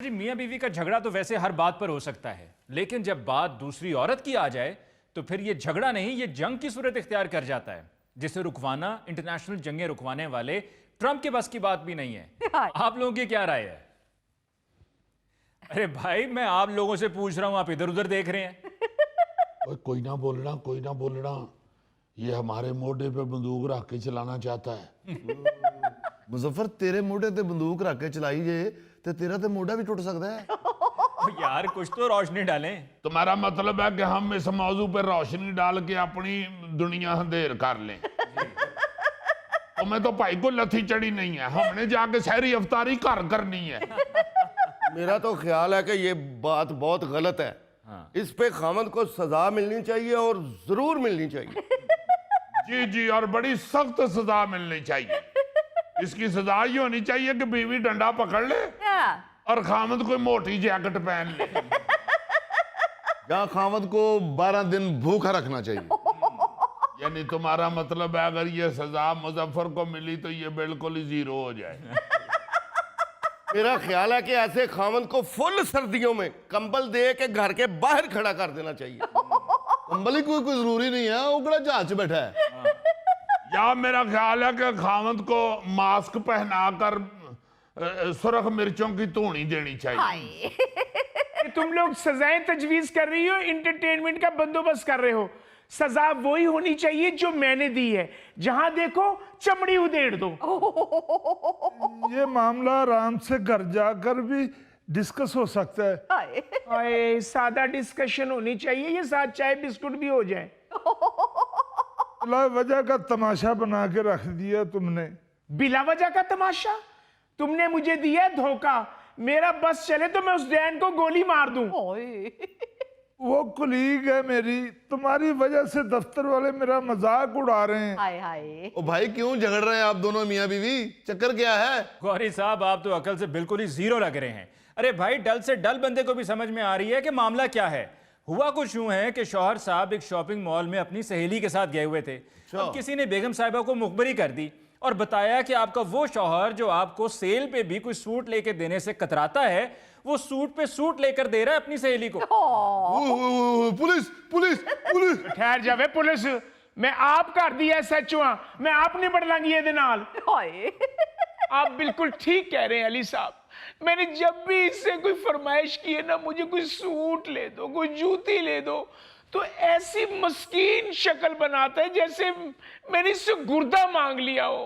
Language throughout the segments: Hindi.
जी मियाँ बीवी का झगड़ा तो वैसे हर बात पर हो सकता है, लेकिन जब बात दूसरी औरत की आ जाए तो फिर ये झगड़ा नहीं, ये जंग की सूरत इख्तियार कर जाता है, जिसे रुकवाना इंटरनेशनल जंगें रुकवाने वाले ट्रंप के बस की बात भी नहीं है। आप लोगों की क्या राय है? अरे भाई, मैं आप लोगों से पूछ रहा हूं, आप इधर उधर देख रहे हैं। कोई ना बोलना, कोई ना बोलना। ये हमारे मोढे पे बंदूक रख के चलाना चाहता है। मुजफ्फर, तेरे मोढे ते बंदूक रख के चलाई जे ते तेरा ते मोढा भी टूट सकता है। यार कुछ तो रोशनी डालें। तुम्हारा मतलब है कि हम इस मौजू पर रोशनी डाल के अपनी दुनिया अंधेर कर लें? तो मैं तो भाई को लथी चढ़ी नहीं है, हमने जाके सहरी अफ्तारी घर करनी है। मेरा तो ख्याल है कि ये बात बहुत गलत है। हाँ। इस पे खामद को सजा मिलनी चाहिए और जरूर मिलनी चाहिए। जी जी, और बड़ी सख्त सजा मिलनी चाहिए। इसकी सजा ये होनी चाहिए कि बीवी डंडा पकड़ ले और खामद कोई मोटी जैकेट पहन ले। जहाँ खामद को 12 दिन भूखा रखना चाहिए। यानी तुम्हारा मतलब है अगर ये सजा मुजफ्फर को मिली तो ये बिल्कुल ही जीरो हो जाए। मेरा ख्याल है कि ऐसे खामद को फुल सर्दियों में कंबल दे के घर के बाहर खड़ा कर देना चाहिए। कंबल ही कोई जरूरी नहीं है, वो कड़ा जहाज बैठा है। या मेरा ख्याल है कि खामद को मास्क पहनाकर सुरख मिर्चों की धूनी देनी चाहिए। तुम लोग सजाएं तजवीज कर रही हो, इंटरटेनमेंट का बंदोबस्त कर रहे हो। सजा वही होनी चाहिए जो मैंने दी है, जहां देखो चमड़ी उधेड़ दो। ये मामला आराम से घर जाकर भी डिस्कस हो सकता है। आए, सादा डिस्कशन होनी चाहिए, ये साथ चाय बिस्कुट भी हो जाए। बिला वजह का तमाशा बना के रख दिया तुमने। बिला वजह का तमाशा? तुमने मुझे दिया है धोखा। मेरा बस चले तो मैं उस डैन को गोली मार दूं। वो कुलीग है मेरी, तुम्हारी वजह से दफ्तर वाले मेरा मजाक उड़ा रहे हैं। हाय हाय। ओ भाई, क्यों झगड़ रहे हैं आप दोनों मियाँ बीवी? चक्कर क्या है? गौरी साहब, आप तो अकल से बिल्कुल ही जीरो लग रहे हैं। अरे भाई, डल से डल बंदे को भी समझ में आ रही है कि मामला क्या है। हुआ कुछ यूं है कि शौहर साहब एक शॉपिंग मॉल में अपनी सहेली के साथ गए हुए थे। अब किसी ने बेगम साहिबा को मुखबरी कर दी और बताया कि आपका वो शौहर जो आपको सेल पे भी कोई सूट लेके देने से कतराता है, वो सूट पे सूट लेकर दे रहा है अपनी सहेली को। Police police police! ठहर जावे पुलिस, मैं आप कर दिया सचुआ, मैं आप नहीं बढ़ लांगी ये नाल। आप बिल्कुल ठीक कह रहे हैं अली साहब। मैंने जब भी इससे कोई फरमाइश की है ना, मुझे कोई सूट ले दो, कोई जूती ले दो, तो ऐसी मस्कीन शक्ल बनाता है जैसे मैंने इससे गुर्दा मांग लिया हो।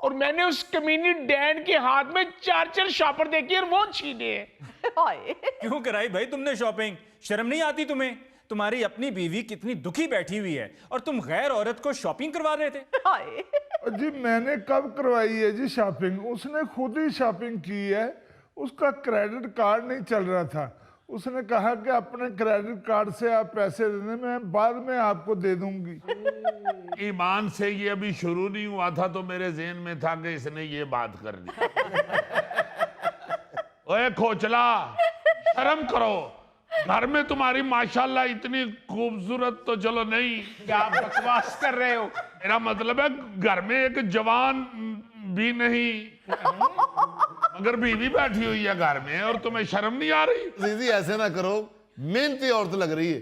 और मैंने उस कमीनी डैन के हाथ में 4 शॉपर देखी और वो छीने। क्यों कराई भाई तुमने शॉपिंग? शर्म नहीं आती तुम्हें? तुम्हारी अपनी बीवी कितनी दुखी बैठी हुई है और तुम गैर औरत को शॉपिंग करवा रहे थे। जी मैंने कब करवाई है जी शॉपिंग? उसने खुद ही शॉपिंग की है। उसका क्रेडिट कार्ड नहीं चल रहा था। उसने कहा कि अपने क्रेडिट कार्ड से आप पैसे दे दें, मैं बाद में आपको दे दूंगी। ईमान से ये अभी शुरू नहीं हुआ था तो मेरे ज़हन में था कि इसने ये बात कर दी। ओए खोचला, शर्म करो। घर में तुम्हारी माशाल्लाह इतनी खूबसूरत तो चलो नहीं, क्या बकवास कर रहे हो? मेरा मतलब है घर में एक जवान भी नहीं मगर बीवी बैठी हुई है घर में और तुम्हें शर्म नहीं आ रही? दीदी ऐसे ना करो, मेहनती औरत लग रही है।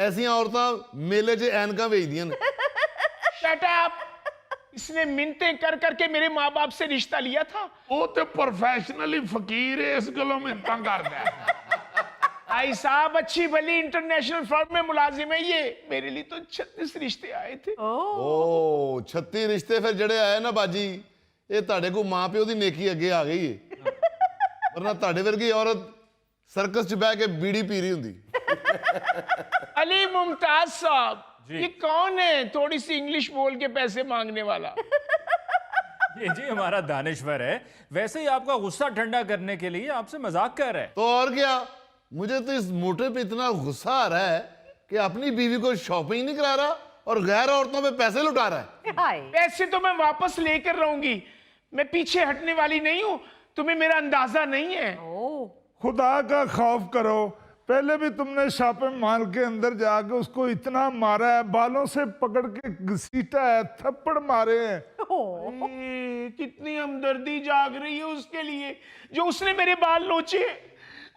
ऐसी औरतां मेले च ऐनका भेज दियां ने। Shut up! इसने मिन्नतें कर करके मेरे माँ बाप से रिश्ता लिया था। वो तो प्रोफेशनली फकीर है, इस गलों में करता है। भाई साहब, अच्छी भली इंटरनेशनल फर्म में मुलाजिम है ये। मेरे लिए तो 36 रिश्ते आए थे। ओ 36 रिश्ते फिर जड़े आए ना बाजी, ये ताड़े को मां प्यो दी नेकी अगे आ गई है। वरना ताड़े वर्गी औरत सर्कस च बह के बीड़ी पी रही हुंदी। अली मुमताज साहब, ये कौन है थोड़ी सी इंग्लिश बोल के पैसे मांगने वाला? ये जी हमारा दानिश्वर है। वैसे ही आपका गुस्सा ठंडा करने के लिए आपसे मजाक कर रहा है। तो और क्या, मुझे तो इस मोटे पे इतना गुस्सा आ रहा है कि अपनी बीवी को शॉपिंग नहीं करा रहा और गैर औरतों पे पैसे लुटा रहा है। पैसे तो मैं वापस लेकर रहूंगी, मैं पीछे हटने वाली नहीं हूं। तुम्हें मेरा अंदाजा नहीं है। खुदा का खौफ करो, पहले भी तुमने शॉपिंग मॉल के अंदर जाके उसको इतना मारा है, बालों से पकड़ के घसीटा है, थप्पड़ मारे हैं। कितनी हमदर्दी जाग रही है उसके लिए जो उसने मेरे बाल नोचे।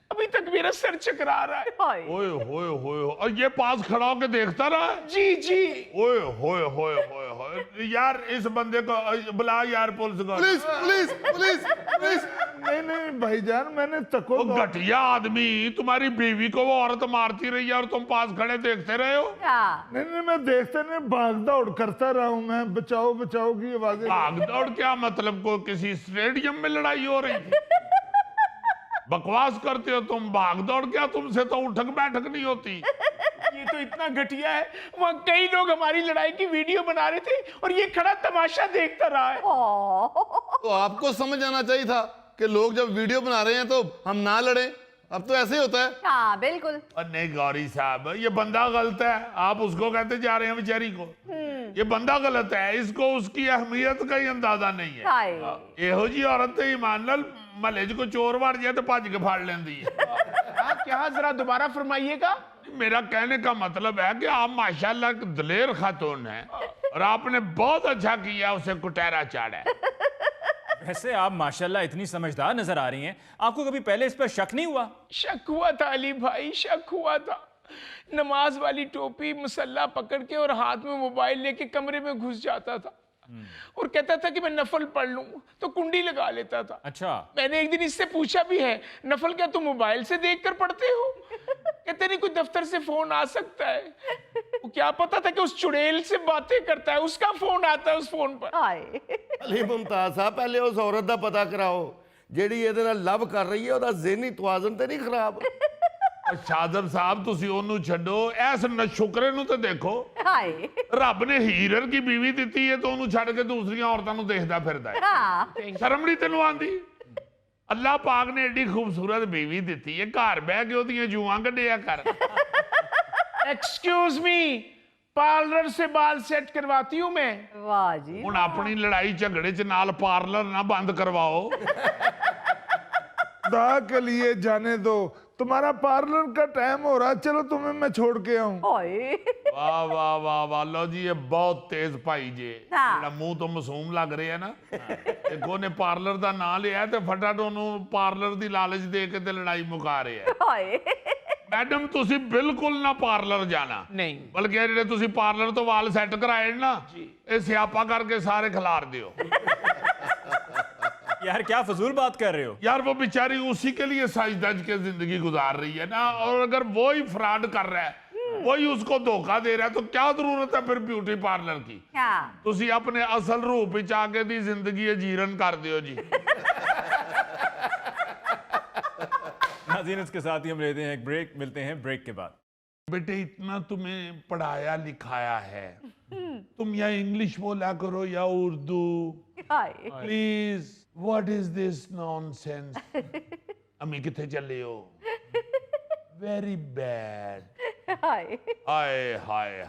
अभी तक मेरा सर चकरा रहा है। ओए होए होए, और ये पास खड़ा होके देखता रहा। जी जी। ओए होए होए होए होए, यार इस बंदे को बुला यार पुलिस को। Police police police police. नहीं नहीं भाईजान, मैंने तको वो घटिया आदमी, तुम्हारी बीवी को वो औरत मारती रही है और तुम पास खड़े देखते रहे हो। नहीं नहीं, मैं देखते नहीं, भाग दौड़ करता रहा हूं मैं, बचाओ बचाओ की आवाजें। भाग दौड़ क्या मतलब, को किसी स्टेडियम में लड़ाई हो रही थी? बकवास करते हो तुम। भाग दौड़ क्या, तुमसे तो उठक बैठक नहीं होती। ये तो इतना घटिया है, वहाँ कई लोग हमारी लड़ाई की वीडियो बना रहे थे और ये खड़ा तमाशा देखता रहा है। तो आपको समझ आना चाहिए था कि लोग जब वीडियो बना रहे हैं तो हम ना लड़ें। अब तो ऐसे ही होता है। हाँ बिल्कुल। और नहीं गौरी साहब, ये बंदा गलत है, आप उसको कहते जा रहे हैं बेचारी को। ये बंदा गलत है, इसको उसकी अहमियत का ही अंदाजा नहीं है। हाय। ਇਹੋ जी औरत तो ईमान नाल महल्ले च कोई चोर वड़ जाए तो भज के फाड़ लेंदी है। क्या जरा दोबारा फरमाइएगा। मेरा कहने का मतलब है कि आप माशाल्लाह एक दलेर खातून हैं और आपने बहुत अच्छा किया उसे कुटेरा चाड़ा है। वैसे आप माशाल्लाह इतनी समझदार नजर आ रही हैं, आपको कभी पहले इस पर शक नहीं हुआ? शक हुआ था अली भाई, शक हुआ था। नमाज वाली टोपी, मुसल्ला पकड़ के और हाथ में मोबाइल लेके कमरे में घुस जाता था और कहता था कि मैं नफल पढ़ लूं, तो कुंडी लगा लेता था। अच्छा। मैंने एक दिन इससे पूछा भी है, नफल क्या तुम मोबाइल से देखकर पढ़ते हो? कहते नहीं, कोई दफ्तर से फोन आ सकता है। वो क्या पता था कि उस चुड़ैल से बातें करता है, उसका फोन आता है उस फोन पर। हाय। अली मुमताज साहब, पहले उस औरत का पता कराओ ਜਿਹੜੀ ਇਹਦੇ ਨਾਲ ਲਵ ਕਰ ਰਹੀ ਹੈ, ਉਹਦਾ ਜ਼ਿਹਨੀ ਤਵਾਜ਼ਨ ਤੇ ਨਹੀਂ ਖਰਾਬ? शादब साहब तुसी ओनू छड्डो, ऐस नशुकरे नू तो देखो। हाय। रब ने हीरर की बीवी दी है तो ओनू छड़ के दूसरी औरतां नू देखदा फिरदा है। हाँ। शर्म नहीं तेनू आंदी? अल्लाह पाक ने एडी खूबसूरत बीवी दी है, घर बह के ओदियां जूआं कढिया कर। एक्सक्यूज मी, पार्लर से बाल सेट करवाती हूँ मैं। वाह जी। हुण अपनी लड़ाई झगड़े च नाल पार्लर ना बंद करवाओ। खुदा के लिए जाने दो, तुम्हारा पार्लर का टाइम हो रहा, चलो तुम्हें मैं छोड़ के आऊं। हाय। वाह वाह वाह वाह, लो जी ये बहुत तेज भाई जे, हाँ। जेड़ा मुंह तो मासूम लग रहे है ना, एक ओने पार्लर दा नाम लिया ते फटाफट ओनू पार्लर दी लालच दे के ते लड़ाई मुका रहे है। हाय। मैडम तुसी बिल्कुल ना पार्लर जाना, नहीं। बल्कि जेडे तुसी पार्लर तो वाल सेट कराए ना, ये स्यापा करके सारे खिलार दियो। यार क्या फजूल बात कर रहे हो? यार वो बेचारी उसी के लिए सज धज के जिंदगी गुजार रही है ना, और अगर वो ही फ्रॉड कर रहा है, वही उसको धोखा दे रहा है, तो क्या जरूरत है फिर ब्यूटी पार्लर की? हाँ। तुसी अपने असल रूप विच आके दी जिंदगी जीरन कर दियो जी। नाज़रीन, इसके साथ ही हम लेते हैं एक ब्रेक, मिलते हैं ब्रेक के बाद। बेटे इतना तुम्हें पढ़ाया लिखाया है, तुम या इंग्लिश बोला करो या उर्दू। हाय। Please, what is this nonsense? अम्मी किथे चले हो? Very bad. हाय। हाय हाय हाय।